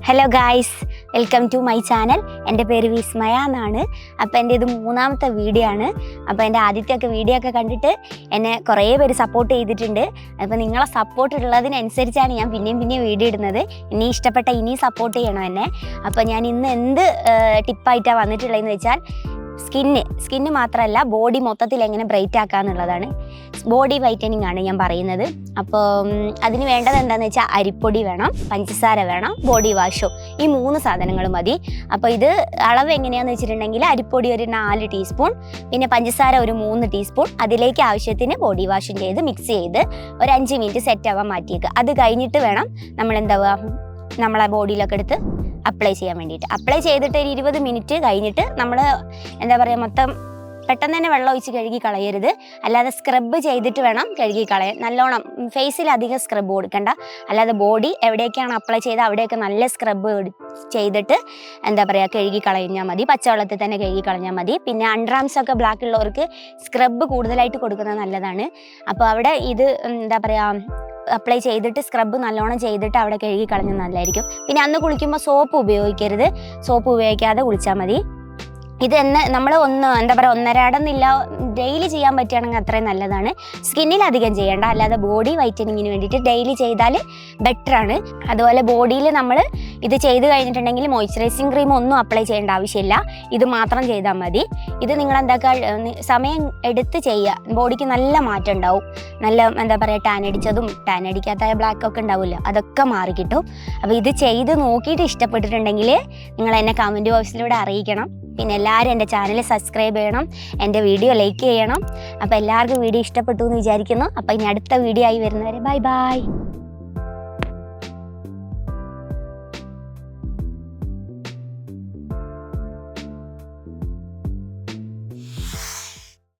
Hello guys, welcome to my channel. എൻ്റെ പേര് വിസ്മയ എന്നാണ്. അപ്പോൾ എൻ്റെ ഇത് 3ാമത്തെ വീഡിയോ ആണ്. അപ്പോൾ എൻ്റെ ആദ്യത്തെയൊക്കെ വീഡിയോ ഒക്കെ കണ്ടിട്ട് എന്നെ കുറേ പേര് സപ്പോർട്ട് ചെയ്തിട്ടുണ്ട്. അപ്പോൾ നിങ്ങളെ സപ്പോർട്ട് ഉള്ളതിനനുസരിച്ചാണ് ഞാൻ പിന്നെയും വീഡിയോ ഇടുന്നത്. ഇനി ഇഷ്ടപ്പെട്ട ഇനിയും സപ്പോർട്ട് ചെയ്യണം എന്നെ. അപ്പോൾ ഞാൻ ഇന്ന് എന്ത് ടിപ്പായിട്ടാണ് വന്നിട്ടുള്ളതെന്ന് വെച്ചാൽ സ്കിന്ന് മാത്രമല്ല ബോഡി മൊത്തത്തിൽ എങ്ങനെ ബ്രൈറ്റ് ആക്കാന്നുള്ളതാണ്. ബോഡി വൈറ്റനിങ് ആണ് ഞാൻ പറയുന്നത്. അപ്പോൾ അതിന് വേണ്ടത് എന്താണെന്ന് വെച്ചാൽ അരിപ്പൊടി വേണം, പഞ്ചസാര വേണം, ബോഡി വാഷും. ഈ 3 സാധനങ്ങൾ മതി. അപ്പോൾ ഇത് അളവ് എങ്ങനെയാണെന്ന് വെച്ചിട്ടുണ്ടെങ്കിൽ അരിപ്പൊടി ഒരു 4 ടീസ്പൂൺ, പിന്നെ പഞ്ചസാര ഒരു 3 ടീസ്പൂൺ, അതിലേക്ക് ആവശ്യത്തിന് ബോഡി വാഷും ചെയ്ത് മിക്സ് ചെയ്ത് ഒരു 5 മിനിറ്റ് സെറ്റ് ആവാൻ മാറ്റിയേക്കുക. അത് കഴിഞ്ഞിട്ട് വേണം നമ്മളെ ബോഡിയിലൊക്കെ എടുത്ത് അപ്ലൈ ചെയ്യാൻ വേണ്ടിയിട്ട്. അപ്ലൈ ചെയ്തിട്ട് ഒരു 20 മിനിറ്റ് കഴിഞ്ഞിട്ട് നമ്മൾ മൊത്തം പെട്ടെന്ന് തന്നെ വെള്ളം ഒഴിച്ച് കഴുകി കളയരുത്. അല്ലാതെ സ്ക്രബ് ചെയ്തിട്ട് വേണം കഴുകി കളയാൻ. നല്ലോണം ഫേസിൽ അധികം സ്ക്രബ് കൊടുക്കണ്ട. അല്ലാതെ ബോഡി എവിടെയൊക്കെയാണ് അപ്ലൈ ചെയ്ത് അവിടെയൊക്കെ നല്ല സ്ക്രബ് ചെയ്തിട്ട് കഴുകി കളഞ്ഞാൽ മതി. പച്ചവെള്ളത്തിൽ തന്നെ കഴുകി കളഞ്ഞാൽ മതി. പിന്നെ അണ്ടർആംസ് ഒക്കെ ബ്ലാക്ക് ഉള്ളവർക്ക് സ്ക്രബ് കൂടുതലായിട്ട് കൊടുക്കുന്നത് നല്ലതാണ്. അപ്പോൾ അവിടെ ഇത് അപ്ലൈ ചെയ്തിട്ട് സ്ക്രബ് നല്ലോണം ചെയ്തിട്ട് അവിടെ കഴുകി കളഞ്ഞാൽ നല്ലതായിരിക്കും. പിന്നെ അന്ന് കുളിക്കുമ്പോൾ സോപ്പ് ഉപയോഗിക്കരുത്. സോപ്പ് ഉപയോഗിക്കാതെ കുളിച്ചാൽ മതി. ഇത് നമ്മൾ ഒന്നരാടന്നില്ല ഡെയിലി ചെയ്യാൻ പറ്റുകയാണെങ്കിൽ അത്രയും നല്ലതാണ്. സ്കിന്നിൽ അധികം ചെയ്യേണ്ട, അല്ലാതെ ബോഡി വൈറ്റനിങ്ങിന് വേണ്ടിയിട്ട് ഡെയിലി ചെയ്താൽ ബെറ്ററാണ്. അതുപോലെ ബോഡിയിൽ നമ്മൾ ഇത് ചെയ്ത് കഴിഞ്ഞിട്ടുണ്ടെങ്കിൽ മോയ്സ്ചറൈസിങ് ക്രീം ഒന്നും അപ്ലൈ ചെയ്യേണ്ട ആവശ്യമില്ല. ഇത് മാത്രം ചെയ്താൽ മതി. ഇത് നിങ്ങൾ സമയം എടുത്ത് ചെയ്യുക. ബോഡിക്ക് നല്ല മാറ്റം ഉണ്ടാവും. നല്ല ടാൻ അടിച്ചതും ടാൻ അടിക്കാത്ത ബ്ലാക്കൊക്കെ ഉണ്ടാവില്ല, അതൊക്കെ മാറി കിട്ടും. അപ്പോൾ ഇത് ചെയ്ത് നോക്കിയിട്ട് ഇഷ്ടപ്പെട്ടിട്ടുണ്ടെങ്കിൽ നിങ്ങൾ എന്നെ കമൻറ്റ് ബോക്സിലൂടെ അറിയിക്കണം. പിന്നെ എല്ലാവരും എൻ്റെ ചാനൽ സബ്സ്ക്രൈബ് ചെയ്യണം, എൻ്റെ വീഡിയോ ലൈക്ക് ചെയ്യണം. അപ്പോൾ എല്ലാവർക്കും വീഡിയോ ഇഷ്ടപ്പെട്ടു എന്ന് വിചാരിക്കുന്നു. അപ്പോൾ ഇനി അടുത്ത വീഡിയോ ആയി വരുന്നവരെ ബൈ.